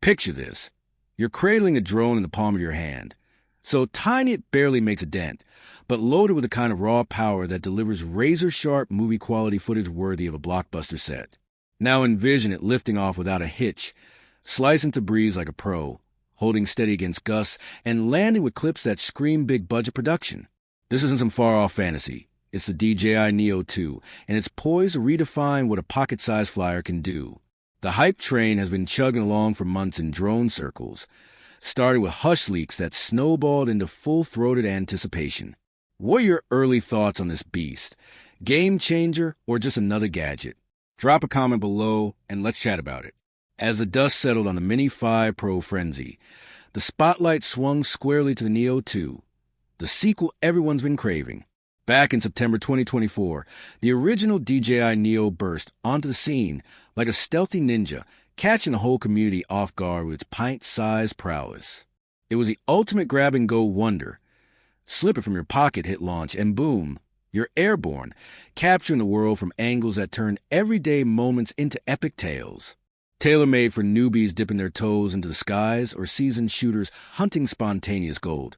Picture this. You're cradling a drone in the palm of your hand. So tiny it barely makes a dent, but loaded with the kind of raw power that delivers razor-sharp movie-quality footage worthy of a blockbuster set. Now envision it lifting off without a hitch, slicing to breeze like a pro, holding steady against gusts, and landing with clips that scream big-budget production. This isn't some far-off fantasy. It's the DJI Neo 2, and it's poised to redefine what a pocket-sized flyer can do. The hype train has been chugging along for months in drone circles, started with hush leaks that snowballed into full-throated anticipation. What are your early thoughts on this beast? Game changer or just another gadget? Drop a comment below and let's chat about it. As the dust settled on the Mini 5 Pro frenzy, the spotlight swung squarely to the Neo 2, the sequel everyone's been craving. Back in September 2024, the original DJI Neo burst onto the scene like a stealthy ninja, catching the whole community off guard with its pint-sized prowess. It was the ultimate grab-and-go wonder. Slip it from your pocket, hit launch, and boom, you're airborne, capturing the world from angles that turn everyday moments into epic tales. Tailor-made for newbies dipping their toes into the skies or seasoned shooters hunting spontaneous gold.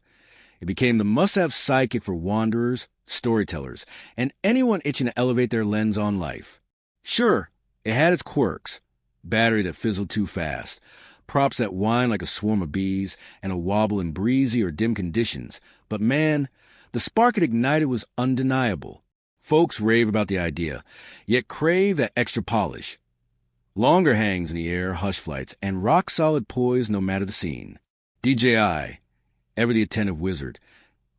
It became the must-have sidekick for wanderers, storytellers, and anyone itching to elevate their lens on life. Sure, it had its quirks. Battery that fizzled too fast, props that whine like a swarm of bees, and a wobble in breezy or dim conditions. But man, the spark it ignited was undeniable. Folks rave about the idea, yet crave that extra polish. Longer hangs in the air, hush flights, and rock-solid poise no matter the scene. DJI, ever the attentive wizard,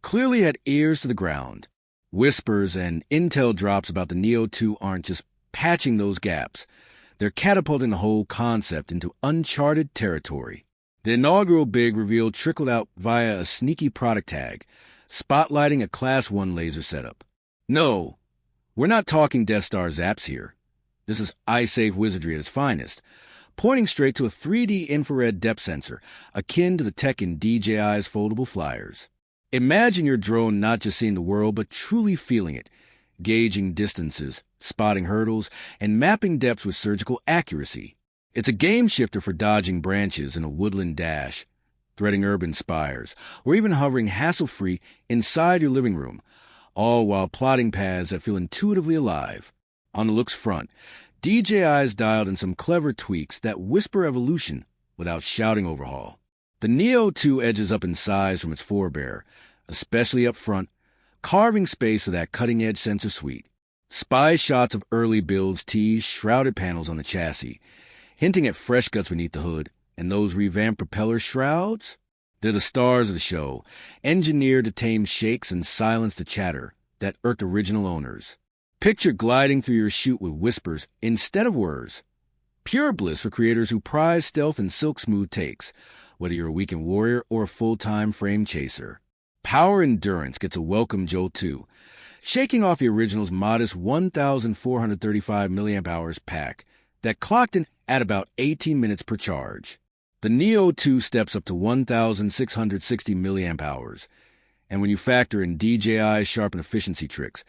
clearly had ears to the ground. Whispers and intel drops about the Neo 2 aren't just patching those gaps. They're catapulting the whole concept into uncharted territory. The inaugural big reveal trickled out via a sneaky product tag, spotlighting a Class 1 laser setup. No, we're not talking Death Star zaps here. This is eye-safe wizardry at its finest, pointing straight to a 3D infrared depth sensor, akin to the tech in DJI's foldable flyers. Imagine your drone not just seeing the world, but truly feeling it, gauging distances, spotting hurdles, and mapping depths with surgical accuracy. It's a game-shifter for dodging branches in a woodland dash, threading urban spires, or even hovering hassle-free inside your living room, all while plotting paths that feel intuitively alive. On the looks front, DJI's dialed in some clever tweaks that whisper evolution without shouting overhaul. The Neo 2 edges up in size from its forebear, especially up front, carving space for that cutting-edge sensor suite. Spy shots of early builds tease shrouded panels on the chassis, hinting at fresh guts beneath the hood, and those revamped propeller shrouds? They're the stars of the show, engineered to tame shakes and silence the chatter that irked original owners. Picture gliding through your chute with whispers instead of words. Pure bliss for creators who prize stealth and silk-smooth takes, whether you're a weekend warrior or a full-time frame chaser. Power endurance gets a welcome jolt too, shaking off the original's modest 1,435 mAh pack that clocked in at about 18 minutes per charge. The Neo 2 steps up to 1,660 mAh, and when you factor in DJI's sharpened efficiency tricks,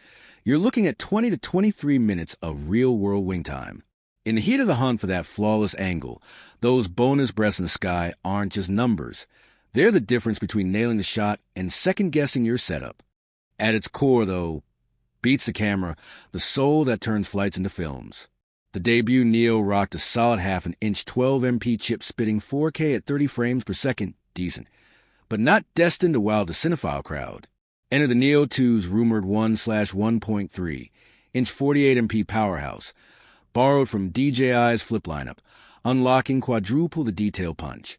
you're looking at 20 to 23 minutes of real-world wing time. In the heat of the hunt for that flawless angle, those bonus breaths in the sky aren't just numbers. They're the difference between nailing the shot and second-guessing your setup. At its core, though, beats the camera, the soul that turns flights into films. The debut Neo rocked a solid half-an-inch 12MP chip spitting 4K at 30 frames per second, decent, but not destined to wow the cinephile crowd. Enter the Neo 2's rumored 1/1.3-inch 48MP powerhouse, borrowed from DJI's flip lineup, unlocking quadruple the detail punch.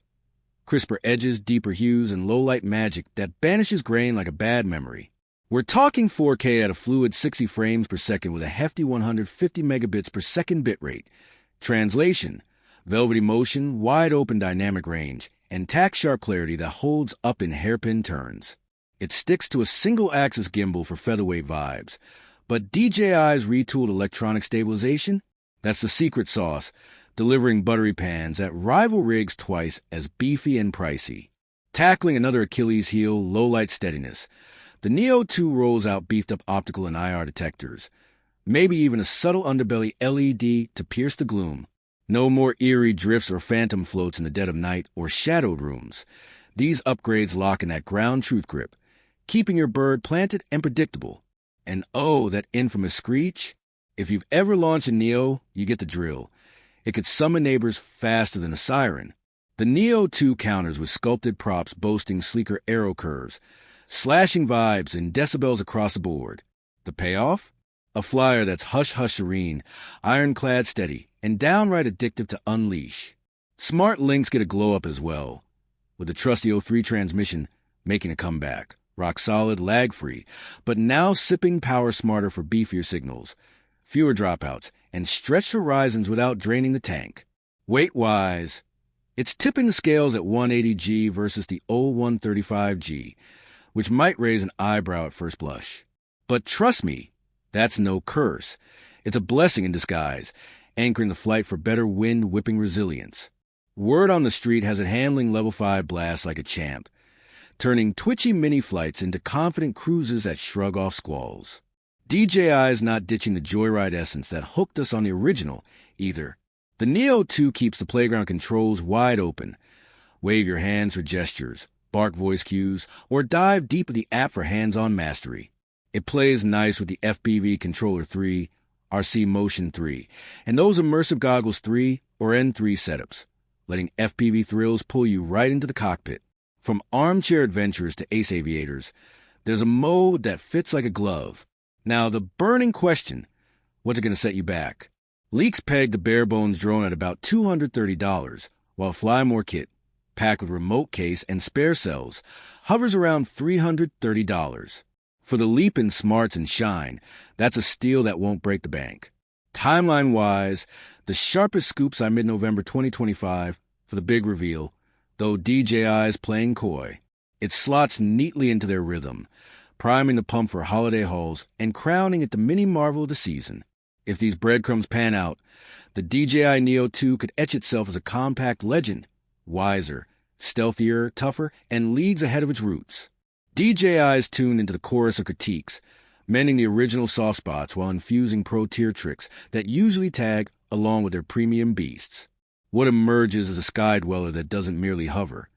Crisper edges, deeper hues, and low-light magic that banishes grain like a bad memory. We're talking 4K at a fluid 60 frames per second with a hefty 150 megabits per second bitrate. Translation: velvety motion, wide-open dynamic range, and tack-sharp clarity that holds up in hairpin turns. It sticks to a single-axis gimbal for featherweight vibes, but DJI's retooled electronic stabilization? That's the secret sauce, delivering buttery pans that rival rigs twice as beefy and pricey. Tackling another Achilles heel, low-light steadiness, the Neo 2 rolls out beefed-up optical and IR detectors, maybe even a subtle underbelly LED to pierce the gloom. No more eerie drifts or phantom floats in the dead of night or shadowed rooms. These upgrades lock in that ground truth grip, keeping your bird planted and predictable. And oh, that infamous screech. If you've ever launched a Neo, you get the drill. It could summon neighbors faster than a siren. The Neo 2 counters with sculpted props boasting sleeker arrow curves, slashing vibes and decibels across the board. The payoff? A flyer that's hush-hush serene, ironclad steady, and downright addictive to unleash. Smart links get a glow-up as well, with the trusty '03 transmission making a comeback. Rock solid, lag-free, but now sipping power smarter for beefier signals, fewer dropouts, and stretched horizons without draining the tank. Weight-wise, it's tipping the scales at 180G versus the old 135G, which might raise an eyebrow at first blush. But trust me, that's no curse. It's a blessing in disguise, anchoring the flight for better wind-whipping resilience. Word on the street has it handling level 5 blasts like a champ, turning twitchy mini-flights into confident cruises that shrug off squalls. DJI is not ditching the joyride essence that hooked us on the original, either. The Neo 2 keeps the playground controls wide open. Wave your hands for gestures, bark voice cues, or dive deep in the app for hands-on mastery. It plays nice with the FPV Controller 3, RC Motion 3, and those Immersive Goggles 3 or N3 setups, letting FPV thrills pull you right into the cockpit. From armchair adventurers to ace aviators, there's a mode that fits like a glove. Now, the burning question, what's it going to set you back? Leaks peg the bare-bones drone at about $230, while Flymore Kit, packed with remote case and spare cells, hovers around $330. For the leap in smarts and shine, that's a steal that won't break the bank. Timeline-wise, the sharpest scoops are mid-November 2025 for the big reveal, though DJI's playing coy. It slots neatly into their rhythm, priming the pump for holiday hauls and crowning it the mini marvel of the season. If these breadcrumbs pan out, the DJI Neo 2 could etch itself as a compact legend, wiser, stealthier, tougher, and leagues ahead of its roots. DJI's tuned into the chorus of critiques, mending the original soft spots while infusing pro-tier tricks that usually tag along with their premium beasts. What emerges is a sky dweller that doesn't merely hover.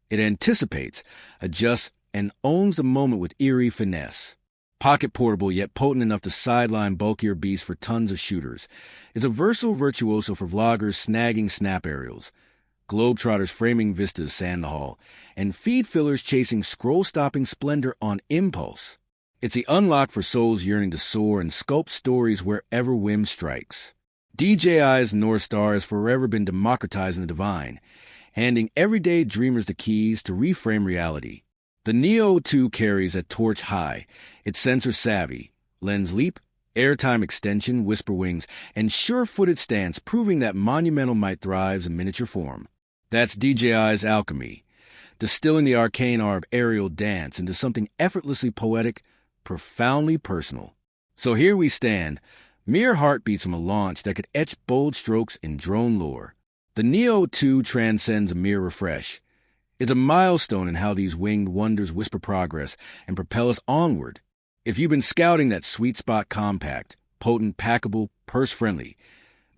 It anticipates, adjusts, and owns the moment with eerie finesse. Pocket portable yet potent enough to sideline bulkier beasts for tons of shooters. It's a versatile virtuoso for vloggers snagging snap aerials, globetrotters framing vistas sand the hall, and feed fillers chasing scroll-stopping splendor on impulse. It's the unlock for souls yearning to soar and sculpt stories wherever whim strikes. DJI's North Star has forever been democratizing the divine, handing everyday dreamers the keys to reframe reality. The Neo 2 carries a torch high. It's sensor savvy, lens leap, airtime extension, whisper wings, and sure-footed stance proving that monumental might thrives in miniature form. That's DJI's alchemy, distilling the arcane art of aerial dance into something effortlessly poetic, profoundly personal. So here we stand, mere heartbeats from a launch that could etch bold strokes in drone lore. The Neo 2 transcends a mere refresh. It's a milestone in how these winged wonders whisper progress and propel us onward. If you've been scouting that sweet spot compact, potent, packable, purse-friendly,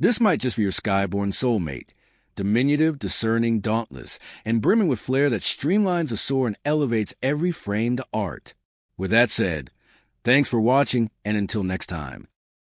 this might just be your skyborn soulmate. Diminutive, discerning, dauntless, and brimming with flair that streamlines the soar and elevates every frame to art. With that said, thanks for watching, and until next time.